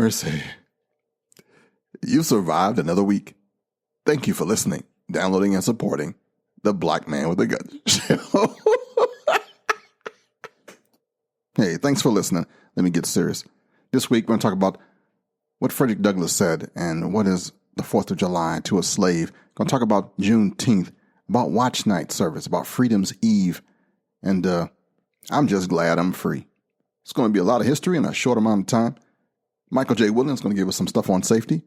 mercy. You survived another week. Thank you for listening, downloading, and supporting the Black Man with a Gun show. Hey, thanks for listening. Let me get serious. This week, we're going to talk about what Frederick Douglass said and what is the 4th of July to a slave. Going to talk about Juneteenth, about Watch Night service, about Freedom's Eve, and I'm just glad I'm free. It's going to be a lot of history in a short amount of time. Michael J. Woodland is going to give us some stuff on safety,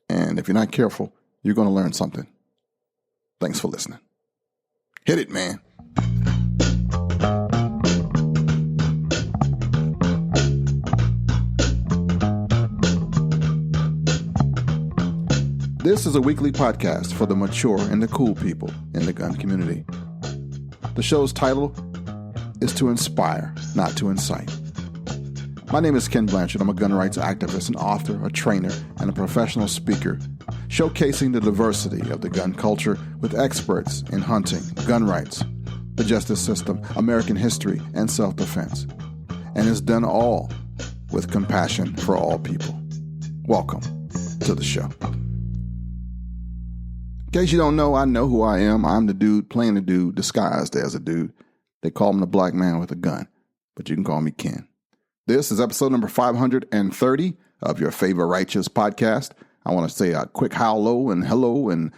and if you're not careful, you're going to learn something. Thanks for listening. Hit it, man. This is a weekly podcast for the mature and the cool people in the gun community. The show's title is To Inspire, Not to Incite. My name is Ken Blanchard. I'm a gun rights activist, an author, a trainer, and a professional speaker, showcasing the diversity of the gun culture with experts in hunting, gun rights, the justice system, American history, and self-defense. And it's done all with compassion for all people. Welcome to the show. In case you don't know, I know who I am. I'm the dude playing the dude disguised as a dude. They call him the Black Man with a Gun, but you can call me Ken. This is episode number 530 of your favorite righteous podcast. I want to say a quick hello and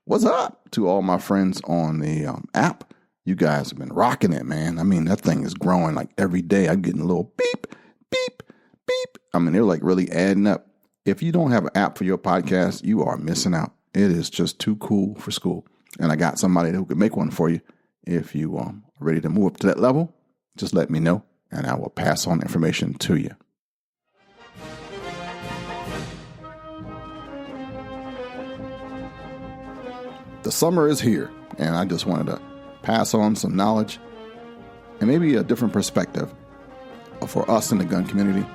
what's up to all my friends on the app. You guys have been rocking it, man. I mean, that thing is growing like every day. I'm getting a little beep, beep, beep. I mean, they're like really adding up. If you don't have an app for your podcast, you are missing out. It is just too cool for school. And I got somebody who can make one for you. If you are ready to move up to that level, just let me know and I will pass on information to you. The summer is here, and I just wanted to pass on some knowledge and maybe a different perspective for us in the gun community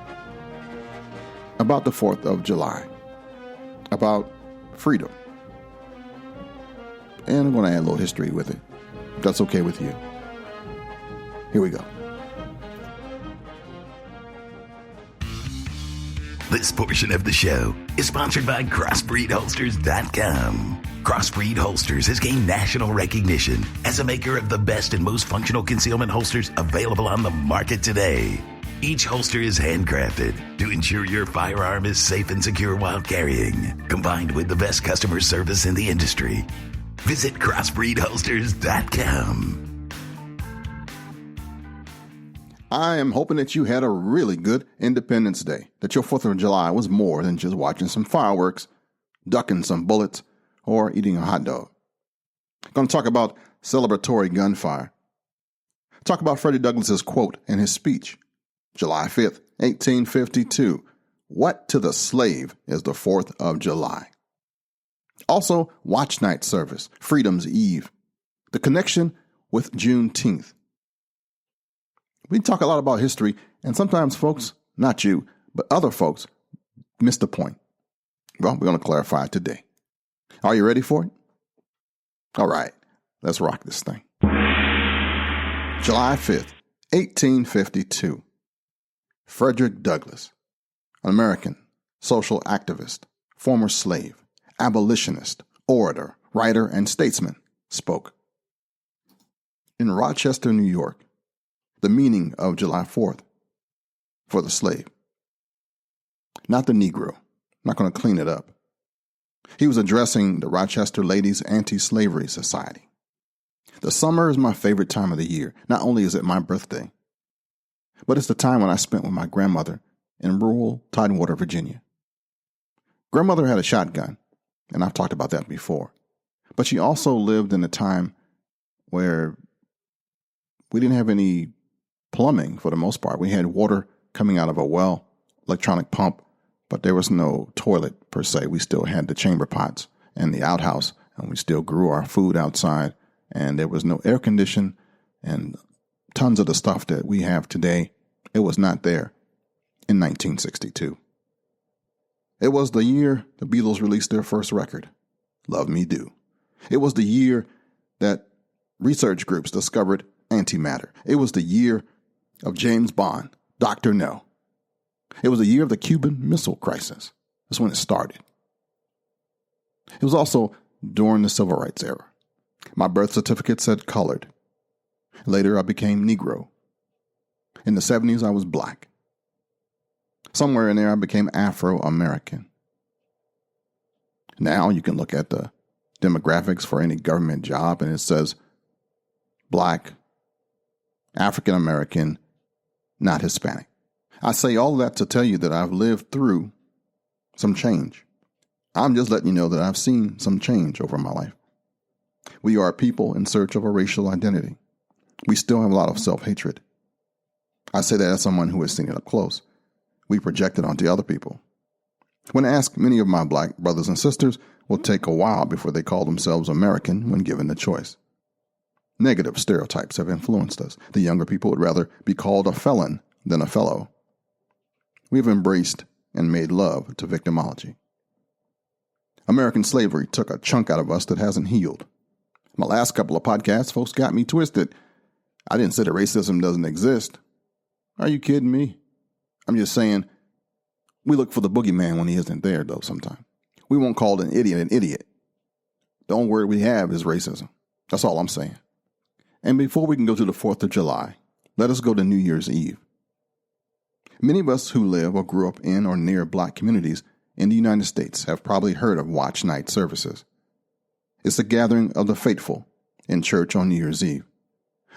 about the 4th of July, about freedom. And I'm going to add a little history with it, if that's okay with you. Here we go. This portion of the show is sponsored by CrossbreedHolsters.com. Crossbreed Holsters has gained national recognition as a maker of the best and most functional concealment holsters available on the market today. Each holster is handcrafted to ensure your firearm is safe and secure while carrying, combined with the best customer service in the industry. Visit CrossbreedHolsters.com. I am hoping that you had a really good Independence Day, that your 4th of July was more than just watching some fireworks, ducking some bullets, or eating a hot dog. I'm going to talk about celebratory gunfire. Talk about Freddie Douglass's quote in his speech, July 5th, 1852. What to the slave is the 4th of July? Also, Watch Night service, Freedom's Eve, the connection with Juneteenth. We talk a lot about history, and sometimes folks, not you, but other folks, miss the point. Well, we're going to clarify it today. Are you ready for it? All right, let's rock this thing. July 5th, 1852. Frederick Douglass, an American social activist, former slave, abolitionist, orator, writer, and statesman, spoke. In Rochester, New York, the meaning of July 4th for the slave. Not the Negro. I'm not going to clean it up. He was addressing the Rochester Ladies Anti-Slavery Society. The summer is my favorite time of the year. Not only is it my birthday, but it's the time when I spent with my grandmother in rural Tidewater, Virginia. Grandmother had a shotgun, and I've talked about that before. But she also lived in a time where we didn't have any plumbing for the most part. We had water coming out of a well, electronic pump, but there was no toilet per se. We still had the chamber pots and the outhouse, and we still grew our food outside, and there was no air condition, and tons of the stuff that we have today, it was not there in 1962. It was the year the Beatles released their first record, Love Me Do. It was the year that research groups discovered antimatter. It was the year of James Bond, Dr. No. It was the year of the Cuban Missile Crisis. That's when it started. It was also during the Civil Rights era. My birth certificate said colored. Later, I became Negro. In the 70s, I was black. Somewhere in there, I became Afro-American. Now you can look at the demographics for any government job, and it says black, African-American, not Hispanic. I say all of that to tell you that I've lived through some change. I'm just letting you know that I've seen some change over my life. We are a people in search of a racial identity. We still have a lot of self-hatred. I say that as someone who has seen it up close. We project it onto other people. When asked, many of my black brothers and sisters will take a while before they call themselves American when given the choice. Negative stereotypes have influenced us. The younger people would rather be called a felon than a fellow. We've embraced and made love to victimology. American slavery took a chunk out of us that hasn't healed. My last couple of podcasts, folks got me twisted. I didn't say that racism doesn't exist. Are you kidding me? I'm just saying we look for the boogeyman when he isn't there, though, sometimes. We won't call an idiot. The only word we have is racism. That's all I'm saying. And before we can go to the 4th of July, let us go to New Year's Eve. Many of us who live or grew up in or near black communities in the United States have probably heard of watch night services. It's a gathering of the faithful in church on New Year's Eve.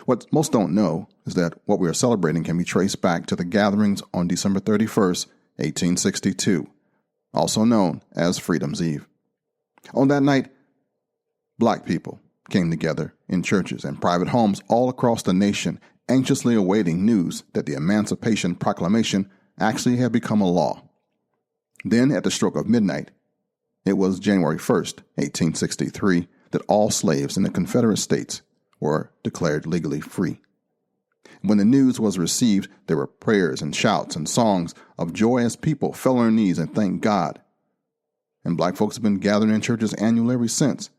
What most don't know is that what we are celebrating can be traced back to the gatherings on December 31st, 1862, also known as Freedom's Eve. On that night, black people came together in churches and private homes all across the nation, anxiously awaiting news that the Emancipation Proclamation actually had become a law. Then, at the stroke of midnight, it was January 1st, 1863, that all slaves in the Confederate States were declared legally free. When the news was received, there were prayers and shouts and songs of joy as people fell on their knees and thanked God. And black folks have been gathering in churches annually ever since,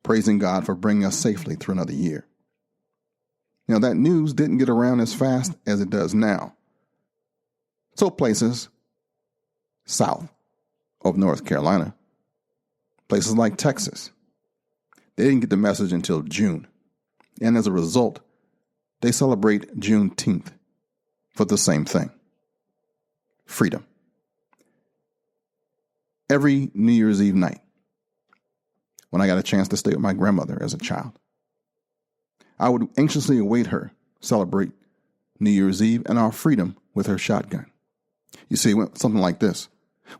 praising God for bringing us safely through another year. Now, that news didn't get around as fast as it does now. So places south of North Carolina, places like Texas, they didn't get the message until June. And as a result, they celebrate Juneteenth for the same thing: freedom. Every New Year's Eve night, when I got a chance to stay with my grandmother as a child, I would anxiously await her celebrate New Year's Eve and our freedom with her shotgun. You see, it went something like this.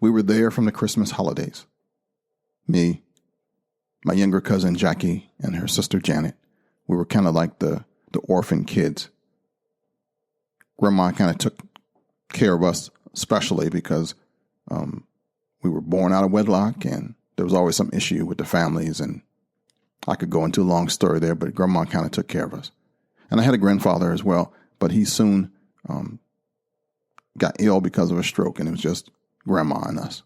We were there from the Christmas holidays. Me, my younger cousin Jackie, and her sister Janet. We were kind of like the orphan kids. Grandma kind of took care of us, especially because we were born out of wedlock, and there was always some issue with the families, and I could go into a long story there, but Grandma kind of took care of us. And I had a grandfather as well, but he soon got ill because of a stroke, and it was just Grandma and us.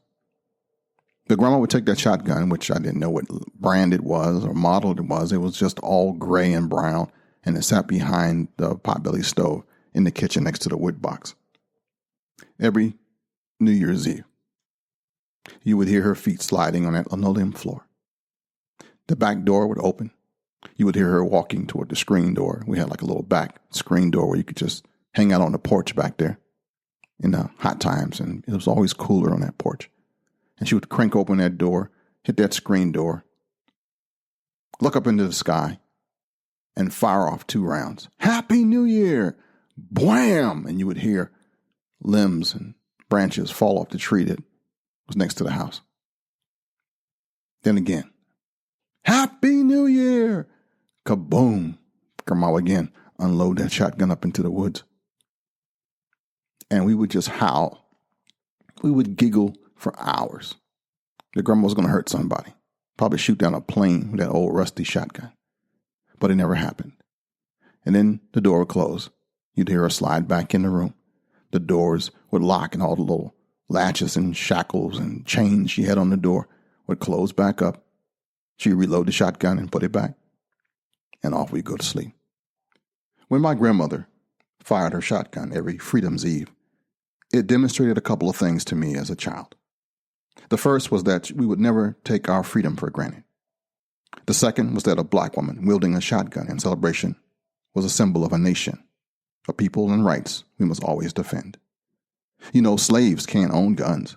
But Grandma would take that shotgun, which I didn't know what brand it was or model it was. It was just all gray and brown, and it sat behind the potbelly stove in the kitchen next to the wood box. Every New Year's Eve, you would hear her feet sliding on that linoleum floor. The back door would open. You would hear her walking toward the screen door. We had like a little back screen door where you could just hang out on the porch back there in the hot times, and it was always cooler on that porch. And she would crank open that door, hit that screen door, look up into the sky, and fire off 2 rounds. Happy New Year! Bwam! And you would hear limbs and branches fall off the tree that was next to the house. Then again, Happy New Year! Kaboom! Grandma would again unload that shotgun up into the woods. And we would just howl. We would giggle for hours. The grandma was going to hurt somebody. Probably shoot down a plane with that old rusty shotgun. But it never happened. And then the door would close. You'd hear her slide back in the room. The doors would lock, and all the little latches and shackles and chains she had on the door would close back up. She'd reload the shotgun and put it back. And off we'd go to sleep. When my grandmother fired her shotgun every Freedom's Eve, It demonstrated a couple of things to me as a child. The first was that we would never take our freedom for granted. The second was that a black woman wielding a shotgun in celebration was a symbol of a nation, a people and rights we must always defend. Slaves can't own guns,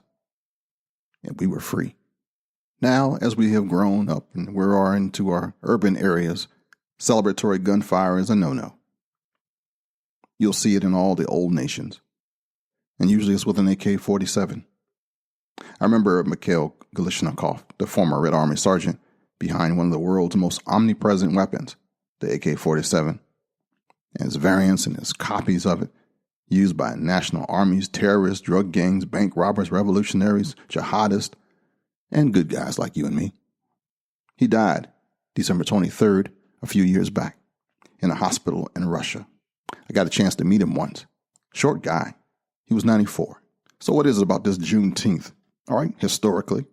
and we were free. Now, as we have grown up and we are into our urban areas, celebratory gunfire is a no-no. You'll see it in all the old nations, and usually it's with an AK-47. I remember Mikhail Galishnikov, the former Red Army sergeant, behind one of the world's most omnipresent weapons, the AK-47, and its variants and its copies of it, used by national armies, terrorists, drug gangs, bank robbers, revolutionaries, jihadists, and good guys like you and me. He died December 23rd, a few years back, in a hospital in Russia. I got a chance to meet him once. Short guy. He was 94. So what is it about this Juneteenth? All right, historically,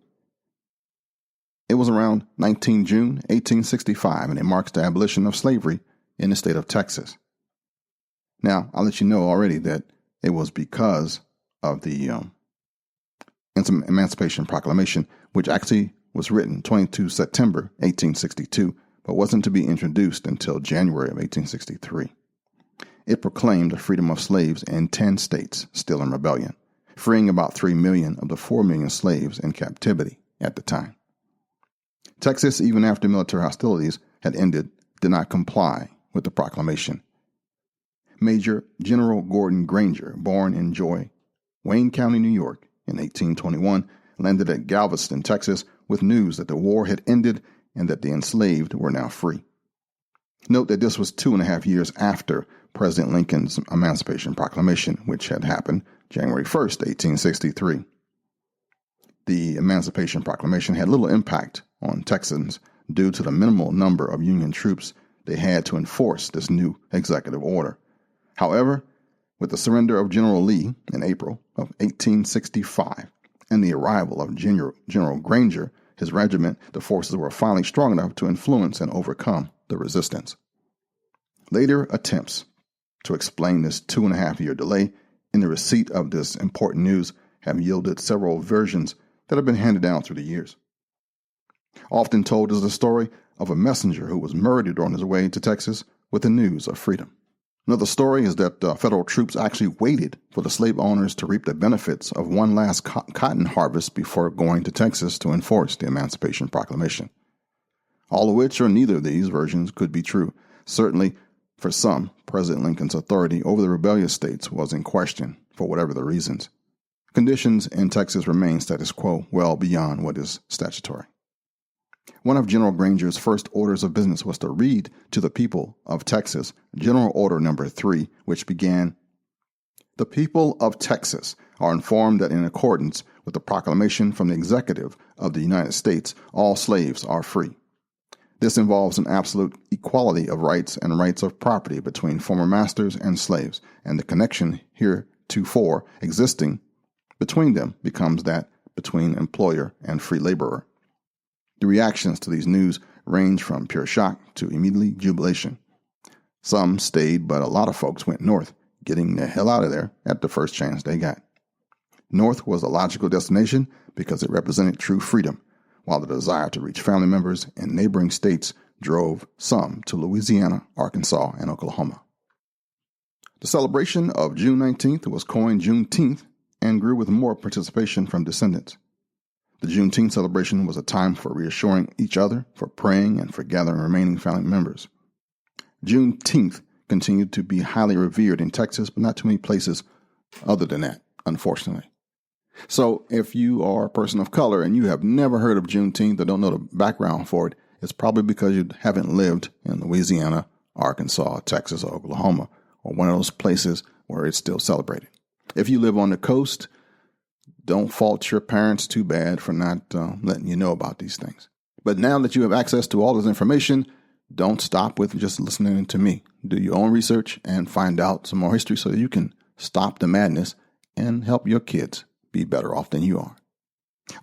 it was around 19 June 1865, and it marks the abolition of slavery in the state of Texas. Now, I'll let you know already that it was because of the Emancipation Proclamation, which actually was written 22 September 1862, but wasn't to be introduced until January of 1863. It proclaimed the freedom of slaves in 10 states still in rebellion, freeing about 3 million of the 4 million slaves in captivity at the time. Texas, even after military hostilities had ended, did not comply with the proclamation. Major General Gordon Granger, born in Joy, Wayne County, New York, in 1821, landed at Galveston, Texas, with news that the war had ended and that the enslaved were now free. Note that this was 2.5 years after President Lincoln's Emancipation Proclamation, which had happened January 1st, 1863. The Emancipation Proclamation had little impact on Texans due to the minimal number of Union troops they had to enforce this new executive order. However, with the surrender of General Lee in April of 1865 and the arrival of General Granger, his regiment, the forces were finally strong enough to influence and overcome the resistance. Later attempts to explain this 2.5-year delay in the receipt of this important news have yielded several versions that have been handed down through the years. Often told is the story of a messenger who was murdered on his way to Texas with the news of freedom. Another story is that federal troops actually waited for the slave owners to reap the benefits of one last cotton harvest before going to Texas to enforce the Emancipation Proclamation. All of which or neither of these versions could be true. Certainly, for some, President Lincoln's authority over the rebellious states was in question for whatever the reasons. Conditions in Texas remain status quo well beyond what is statutory. One of General Granger's first orders of business was to read to the people of Texas General Order Number 3, which began, "The people of Texas are informed that in accordance with the proclamation from the executive of the United States, all slaves are free. This involves an absolute equality of rights and rights of property between former masters and slaves, and the connection heretofore existing between them becomes that between employer and free laborer." The reactions to these news range from pure shock to immediate jubilation. Some stayed, but a lot of folks went north, getting the hell out of there at the first chance they got. North was a logical destination because it represented true freedom, while the desire to reach family members in neighboring states drove some to Louisiana, Arkansas, and Oklahoma. The celebration of June 19th was coined Juneteenth and grew with more participation from descendants. The Juneteenth celebration was a time for reassuring each other, for praying, and for gathering remaining family members. Juneteenth continued to be highly revered in Texas, but not too many places other than that, unfortunately. So if you are a person of color and you have never heard of Juneteenth or don't know the background for it, it's probably because you haven't lived in Louisiana, Arkansas, Texas, or Oklahoma, or one of those places where it's still celebrated. If you live on the coast, don't fault your parents too bad for not letting you know about these things. But now that you have access to all this information, don't stop with just listening to me. Do your own research and find out some more history so that you can stop the madness and help your kids be better off than you are.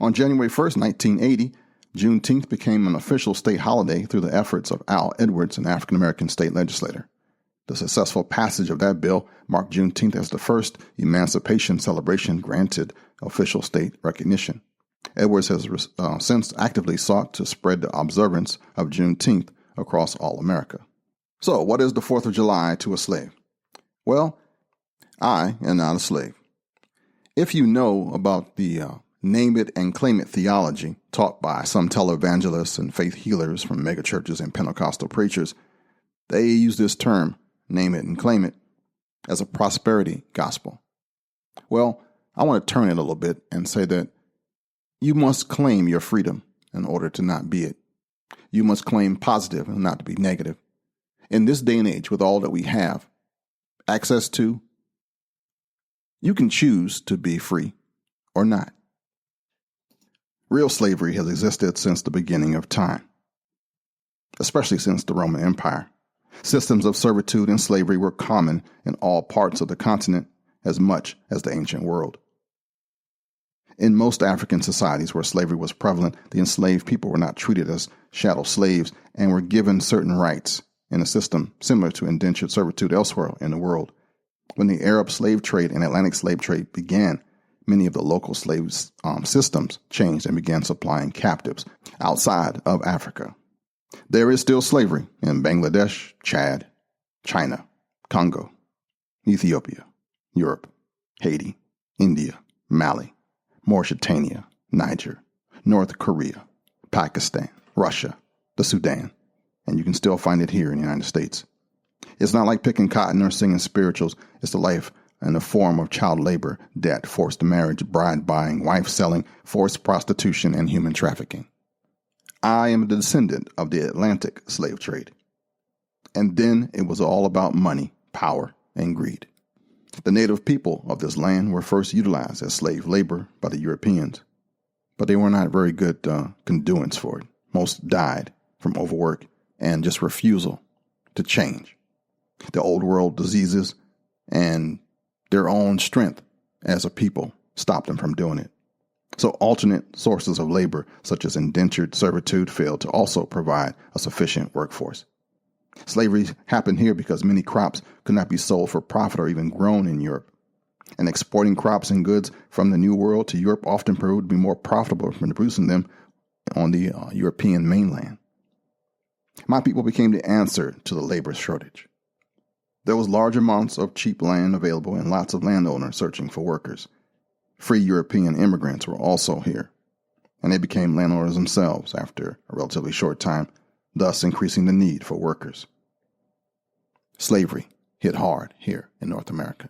On January 1st, 1980, Juneteenth became an official state holiday through the efforts of Al Edwards, an African-American state legislator. The successful passage of that bill marked Juneteenth as the first emancipation celebration granted official state recognition. Edwards has since actively sought to spread the observance of Juneteenth across all America. So, what is the 4th of July to a slave? Well, I am not a slave. If you know about the name it and claim it theology taught by some televangelists and faith healers from megachurches and Pentecostal preachers, they use this term, name it and claim it, as a prosperity gospel. Well, I want to turn it a little bit and say that you must claim your freedom in order to not be it. You must claim positive and not to be negative. In this day and age, with all that we have access to, you can choose to be free or not. Real slavery has existed since the beginning of time, especially since the Roman Empire. Systems of servitude and slavery were common in all parts of the continent as much as the ancient world. In most African societies where slavery was prevalent, the enslaved people were not treated as chattel slaves and were given certain rights in a system similar to indentured servitude elsewhere in the world. When the Arab slave trade and Atlantic slave trade began, many of the local slave systems changed and began supplying captives outside of Africa. There is still slavery in Bangladesh, Chad, China, Congo, Ethiopia, Europe, Haiti, India, Mali, Mauritania, Niger, North Korea, Pakistan, Russia, the Sudan, and you can still find it here in the United States. It's not like picking cotton or singing spirituals. It's the life in the form of child labor, debt, forced marriage, bride buying, wife selling, forced prostitution, and human trafficking. I am a descendant of the Atlantic slave trade. And then it was all about money, power, and greed. The native people of this land were first utilized as slave labor by the Europeans, but they were not very good conduits for it. Most died from overwork and just refusal to change. The old world diseases and their own strength as a people stopped them from doing it. So alternate sources of labor, such as indentured servitude, failed to also provide a sufficient workforce. Slavery happened here because many crops could not be sold for profit or even grown in Europe. And exporting crops and goods from the New World to Europe often proved to be more profitable than producing them on the European mainland. My people became the answer to the labor shortage. There was large amounts of cheap land available and lots of landowners searching for workers. Free European immigrants were also here, and they became landowners themselves after a relatively short time, thus increasing the need for workers. Slavery hit hard here in North America.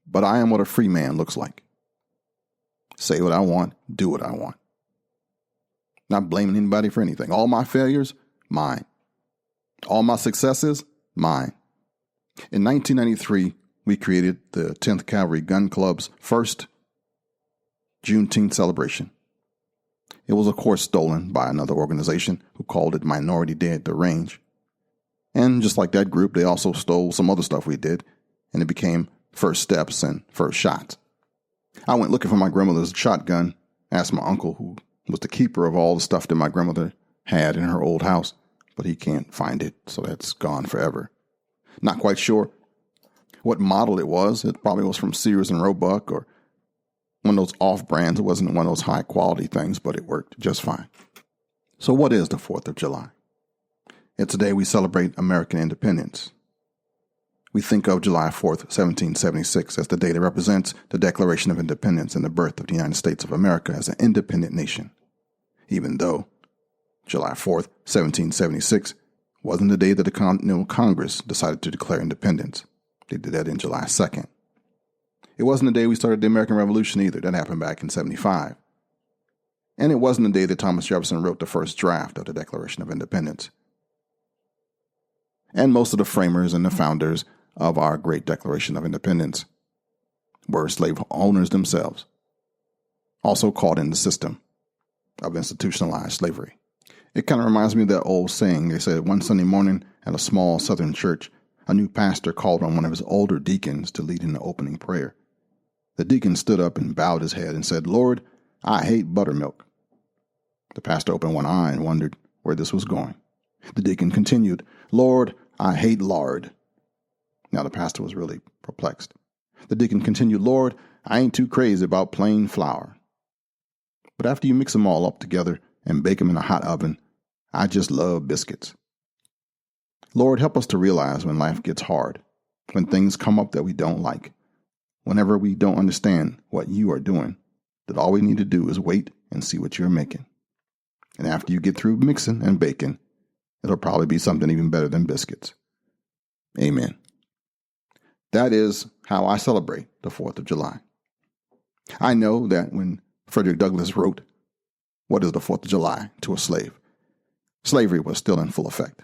But I am what a free man looks like. Say what I want, do what I want. Not blaming anybody for anything. All my failures, mine. All my successes, mine. In 1993, we created the 10th Cavalry Gun Club's first Juneteenth celebration. It was, of course, stolen by another organization who called it Minority Day at the Range. And just like that group, they also stole some other stuff we did, and it became First Steps and First Shots. I went looking for my grandmother's shotgun, asked my uncle, who was the keeper of all the stuff that my grandmother had in her old house, but he can't find it, so that's gone forever. Not quite sure what model it was. It probably was from Sears and Roebuck or one of those off-brands. It wasn't one of those high-quality things, but it worked just fine. So what is the 4th of July? It's a day we celebrate American independence. We think of July 4th, 1776 as the day that represents the Declaration of Independence and the birth of the United States of America as an independent nation, even though July 4th, 1776 wasn't the day that the Continental Congress decided to declare independence. They did that in July 2nd. It wasn't the day we started the American Revolution either. That happened back in 75. And it wasn't the day that Thomas Jefferson wrote the first draft of the Declaration of Independence. And most of the framers and the founders of our great Declaration of Independence were slave owners themselves, also caught in the system of institutionalized slavery. It kind of reminds me of that old saying. They said one Sunday morning at a small southern church, a new pastor called on one of his older deacons to lead in the opening prayer. The deacon stood up and bowed his head and said, "Lord, I hate buttermilk." The pastor opened one eye and wondered where this was going. The deacon continued, "Lord, I hate lard." Now the pastor was really perplexed. The deacon continued, Lord, I ain't too crazy about plain flour. But after you mix them all up together and bake them in a hot oven, I just love biscuits. Lord, help us to realize when life gets hard, when things come up that we don't like, whenever we don't understand what you are doing, that all we need to do is wait and see what you're making. And after you get through mixing and baking, it'll probably be something even better than biscuits. Amen. That is how I celebrate the 4th of July. I know that when Frederick Douglass wrote, "What is the 4th of July?" to a slave, slavery was still in full effect.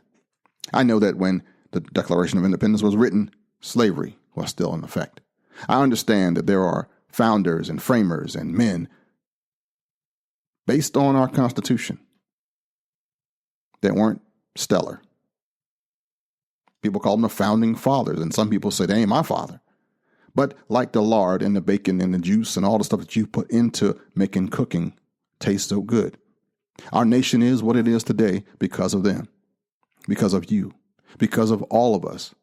I know that when the Declaration of Independence was written, slavery was still in effect. I understand that there are founders and framers and men based on our Constitution that weren't stellar. People call them the founding fathers, and some people say they ain't my father. But like the lard and the bacon and the juice and all the stuff that you put into making cooking taste so good. Our nation is what it is today because of them, because of you, because of all of us.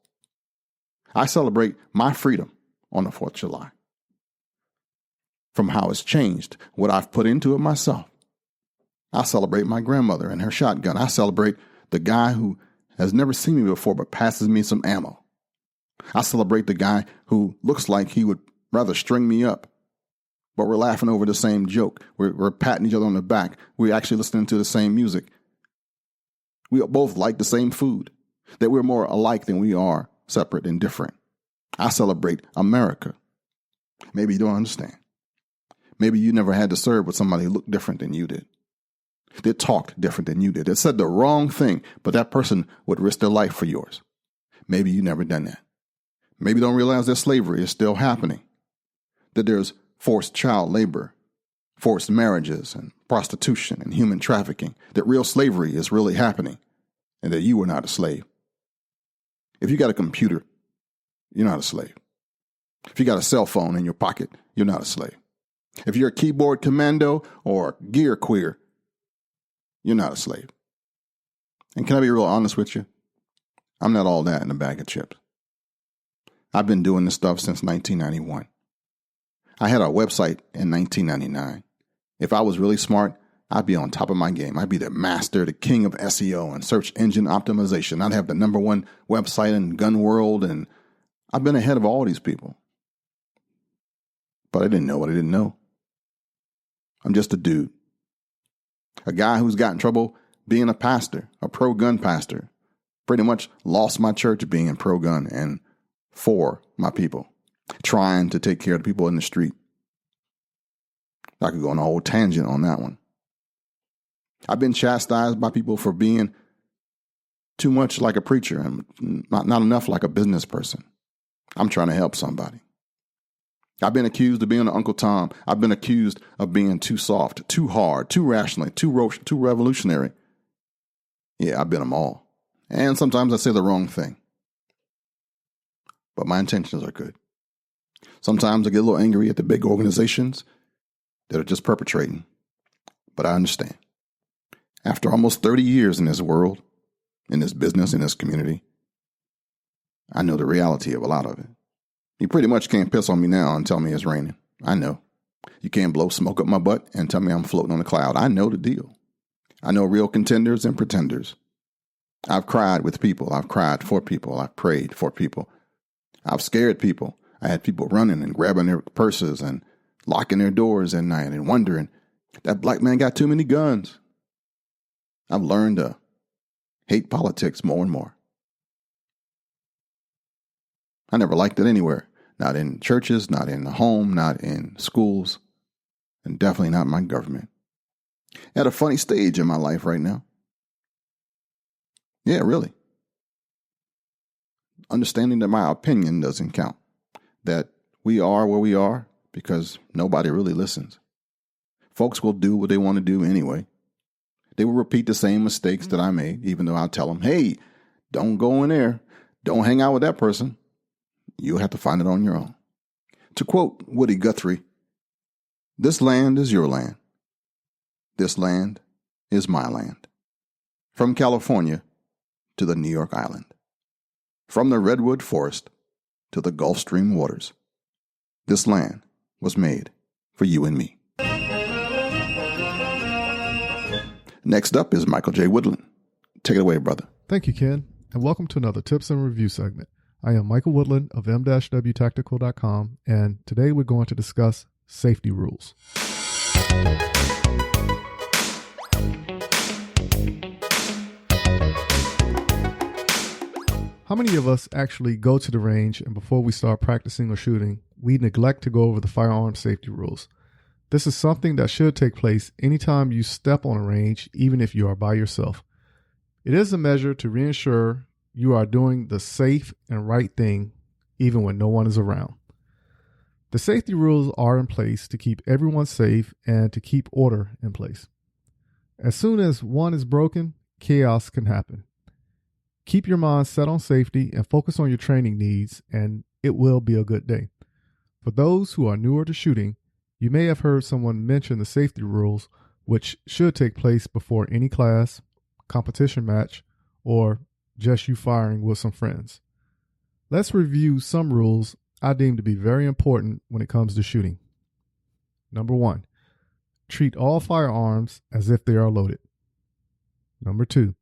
I celebrate my freedom on the 4th of July. From how it's changed, what I've put into it myself. I celebrate my grandmother and her shotgun. I celebrate the guy who has never seen me before but passes me some ammo. I celebrate the guy who looks like he would rather string me up, but we're laughing over the same joke. We're patting each other on the back. We're actually listening to the same music. We both like the same food, that we're more alike than we are separate and different. I celebrate America. Maybe you don't understand. Maybe you never had to serve with somebody who looked different than you did. They talked different than you did. They said the wrong thing, but that person would risk their life for yours. Maybe you never done that. Maybe you don't realize that slavery is still happening, that there's forced child labor, forced marriages and prostitution and human trafficking, that real slavery is really happening, and that you were not a slave. If you got a computer, you're not a slave. If you got a cell phone in your pocket, you're not a slave. If you're a keyboard commando or gear queer, you're not a slave. And can I be real honest with you? I'm not all that in a bag of chips. I've been doing this stuff since 1991. I had a website in 1999. If I was really smart, I'd be on top of my game. I'd be the master, the king of SEO and search engine optimization. I'd have the #1 website in gun world, and I've been ahead of all these people. But I didn't know what I didn't know. I'm just a dude. A guy who's got in trouble being a pastor, a pro-gun pastor. Pretty much lost my church being pro-gun and for my people, trying to take care of the people in the street. I could go on a whole tangent on that one. I've been chastised by people for being too much like a preacher and not enough like a business person. I'm trying to help somebody. I've been accused of being an Uncle Tom. I've been accused of being too soft, too hard, too rational, too revolutionary. Yeah, I've been them all. And sometimes I say the wrong thing. But my intentions are good. Sometimes I get a little angry at the big organizations that are just perpetrating. But I understand. After almost 30 years in this world, in this business, in this community, I know the reality of a lot of it. You pretty much can't piss on me now and tell me it's raining. I know. You can't blow smoke up my butt and tell me I'm floating on a cloud. I know the deal. I know real contenders and pretenders. I've cried with people. I've cried for people. I've prayed for people. I've scared people. I had people running and grabbing their purses and locking their doors at night and wondering, that black man got too many guns. I've learned to hate politics more and more. I never liked it anywhere. Not in churches, not in the home, not in schools, and definitely not my government. At a funny stage in my life right now. Yeah, really. Understanding that my opinion doesn't count. That we are where we are because nobody really listens. Folks will do what they want to do anyway. They will repeat the same mistakes that I made, even though I'll tell them, hey, don't go in there. Don't hang out with that person. You'll have to find it on your own. To quote Woody Guthrie, this land is your land. This land is my land. From California to the New York Island. From the redwood forest to the Gulf Stream waters. This land was made for you and me. Next up is Michael J. Woodland. Take it away, brother. Thank you, Ken, and welcome to another Tips and Review segment. I am Michael Woodland of m-wtactical.com, and today we're going to discuss safety rules. How many of us actually go to the range and before we start practicing or shooting, we neglect to go over the firearm safety rules? This is something that should take place anytime you step on a range, even if you are by yourself. It is a measure to reassure you are doing the safe and right thing, even when no one is around. The safety rules are in place to keep everyone safe and to keep order in place. As soon as one is broken, chaos can happen. Keep your mind set on safety and focus on your training needs, and it will be a good day. For those who are newer to shooting, you may have heard someone mention the safety rules, which should take place before any class, competition match, or just you firing with some friends. Let's review some rules I deem to be very important when it comes to shooting. Number 1, treat all firearms as if they are loaded. Number 2,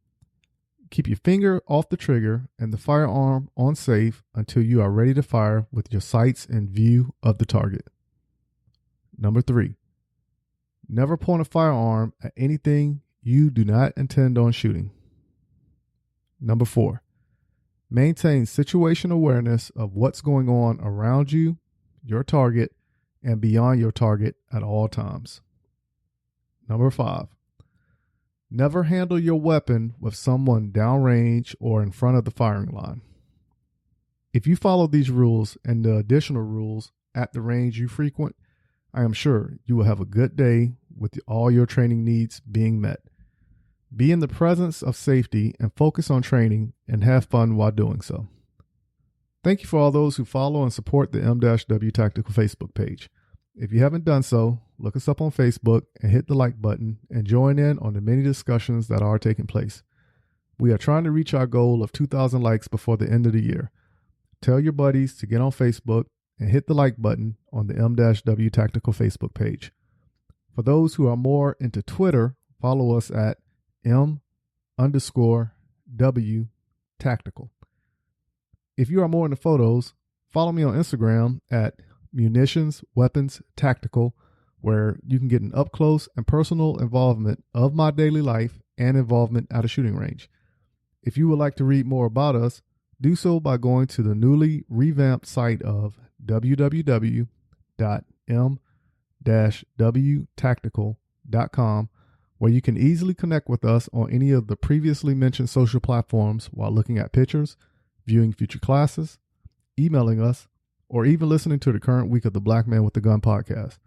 keep your finger off the trigger and the firearm on safe until you are ready to fire with your sights in view of the target. Number 3, never point a firearm at anything you do not intend on shooting. Number 4, maintain situation awareness of what's going on around you, your target, and beyond your target at all times. Number 5, never handle your weapon with someone downrange or in front of the firing line. If you follow these rules and the additional rules at the range you frequent, I am sure you will have a good day with all your training needs being met. Be in the presence of safety and focus on training and have fun while doing so. Thank you for all those who follow and support the M-W Tactical Facebook page. If you haven't done so, look us up on Facebook and hit the like button and join in on the many discussions that are taking place. We are trying to reach our goal of 2,000 likes before the end of the year. Tell your buddies to get on Facebook and hit the like button on the M-W Tactical Facebook page. For those who are more into Twitter, follow us at M_W Tactical. If you are more into photos, follow me on Instagram at Munitions Weapons Tactical, where you can get an up-close and personal involvement of my daily life and involvement at a shooting range. If you would like to read more about us, do so by going to the newly revamped site of www.m-wtactical.com, where you can easily connect with us on any of the previously mentioned social platforms while looking at pictures, viewing future classes, emailing us, or even listening to the current week of the Black Man with the Gun podcast.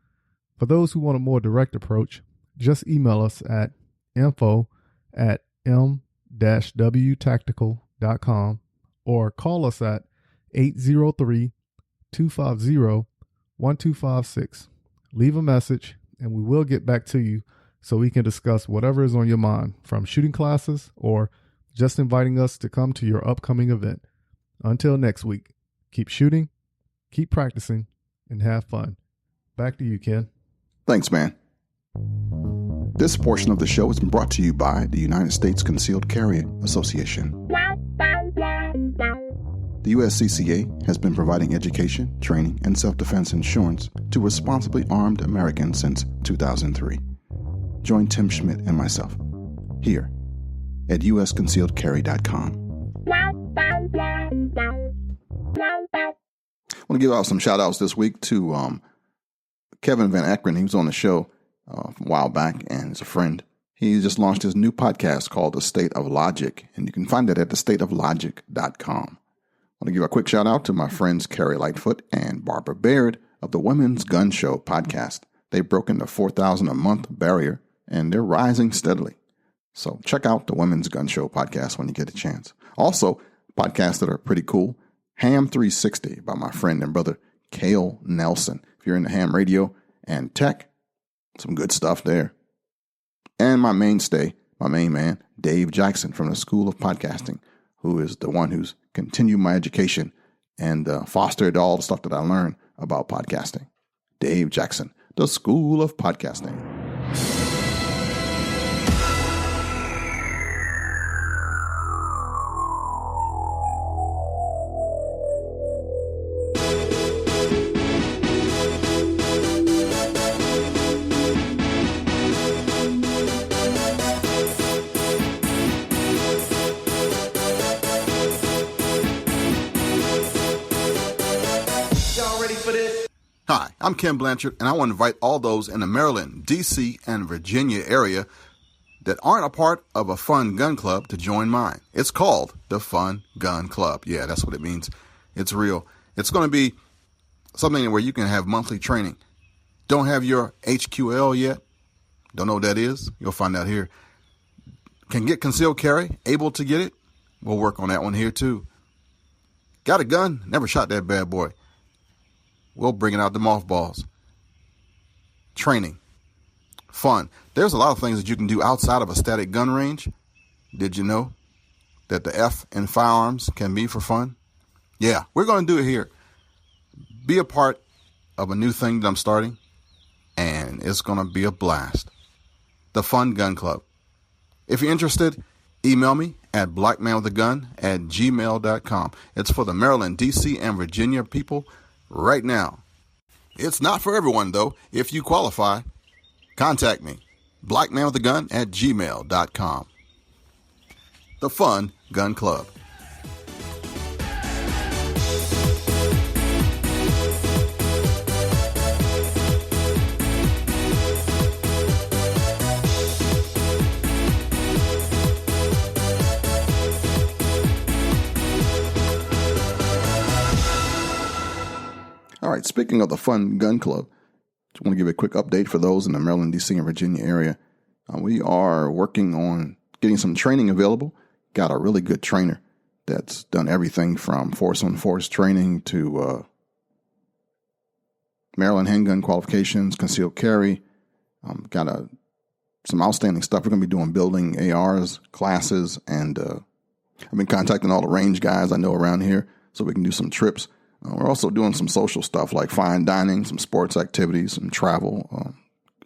For those who want a more direct approach, just email us at info@m-wtactical.com or call us at 803-250-1256. Leave a message and we will get back to you so we can discuss whatever is on your mind, from shooting classes or just inviting us to come to your upcoming event. Until next week, keep shooting, keep practicing, and have fun. Back to you, Ken. Thanks, man. This portion of the show is brought to you by the United States Concealed Carry Association. The USCCA has been providing education, training, and self-defense insurance to responsibly armed Americans since 2003. Join Tim Schmidt and myself here at usconcealedcarry.com. I want to give out some shout-outs this week to Kevin Van Ekeren. He was on the show a while back and is a friend. He just launched his new podcast called The State of Logic, and you can find it at thestateoflogic.com. I want to give a quick shout out to my friends Carrie Lightfoot and Barbara Baird of the Women's Gun Show podcast. They've broken the 4,000 a month barrier and they're rising steadily. So check out the Women's Gun Show podcast when you get a chance. Also, podcasts that are pretty cool, Ham 360 by my friend and brother Cale Nelson. If you're into ham radio and tech, some good stuff there. And my mainstay, my main man, Dave Jackson from the School of Podcasting, who is the one who's continued my education and fostered all the stuff that I learned about podcasting. Dave Jackson, the School of Podcasting. Hi, I'm Ken Blanchard, and I want to invite all those in the Maryland, D.C., and Virginia area that aren't a part of a fun gun club to join mine. It's called the Fun Gun Club. Yeah, that's what it means. It's real. It's going to be something where you can have monthly training. Don't have your HQL yet? Don't know what that is? You'll find out here. Can get concealed carry? Able to get it? We'll work on that one here too. Got a gun? Never shot that bad boy. We'll bring it out the mothballs. Training. Fun. There's a lot of things that you can do outside of a static gun range. Did you know that the F in firearms can be for fun? Yeah, we're going to do it here. Be a part of a new thing that I'm starting, and it's going to be a blast. The Fun Gun Club. If you're interested, email me at blackmanwithagun@gmail.com. It's for the Maryland, D.C., and Virginia people right now. It's not for everyone, though. If you qualify, contact me, blackmanwithagun@gmail.com. The Fun Gun Club. All right, speaking of the Fun Gun Club, just want to give a quick update for those in the Maryland, D.C., and Virginia area. We are working on getting some training available. Got a really good trainer that's done everything from force-on-force training to Maryland handgun qualifications, concealed carry. Got some outstanding stuff. We're going to be doing building ARs, classes, and I've been contacting all the range guys I know around here so we can do some trips. We're also doing some social stuff like fine dining, some sports activities, some travel.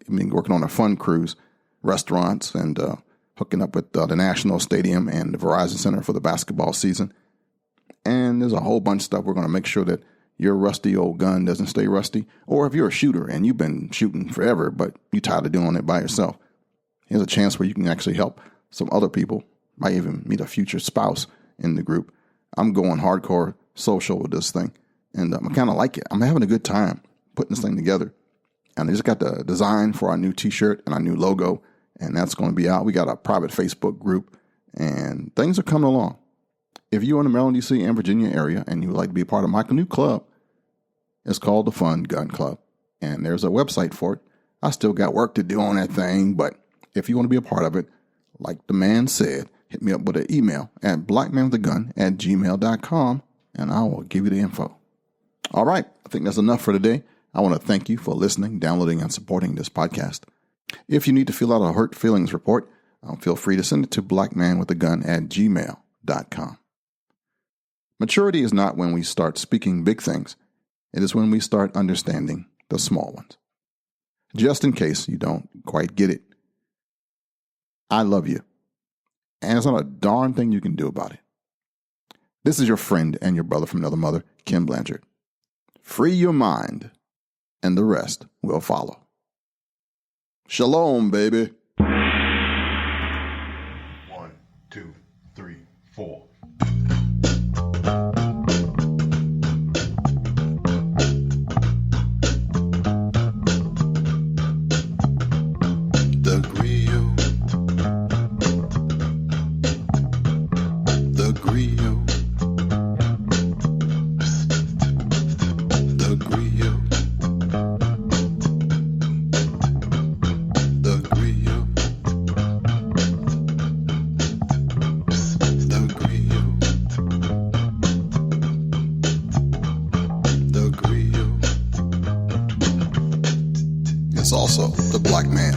Working on a fun cruise, restaurants, and hooking up with the National Stadium and the Verizon Center for the basketball season. And there's a whole bunch of stuff. We're going to make sure that your rusty old gun doesn't stay rusty. Or if you're a shooter and you've been shooting forever, but you're tired of doing it by yourself, here's a chance where you can actually help some other people. Might even meet a future spouse in the group. I'm going hardcore social with this thing. And I kind of like it. I'm having a good time putting this thing together. And I just got the design for our new T-shirt and our new logo. And that's going to be out. We got a private Facebook group. And things are coming along. If you're in the Maryland, D.C., and Virginia area and you would like to be a part of my new club, it's called the Fun Gun Club. And there's a website for it. I still got work to do on that thing. But if you want to be a part of it, like the man said, hit me up with an email at blackmanwithagun@gmail.com. And I will give you the info. All right. I think that's enough for today. I want to thank you for listening, downloading, and supporting this podcast. If you need to fill out a hurt feelings report, feel free to send it to blackmanwithagun@gmail.com. Maturity is not when we start speaking big things. It is when we start understanding the small ones. Just in case you don't quite get it, I love you. And there's not a darn thing you can do about it. This is your friend and your brother from another mother, Ken Blanchard. Free your mind, and the rest will follow. Shalom, baby. 1, 2, 3, 4. Also the black man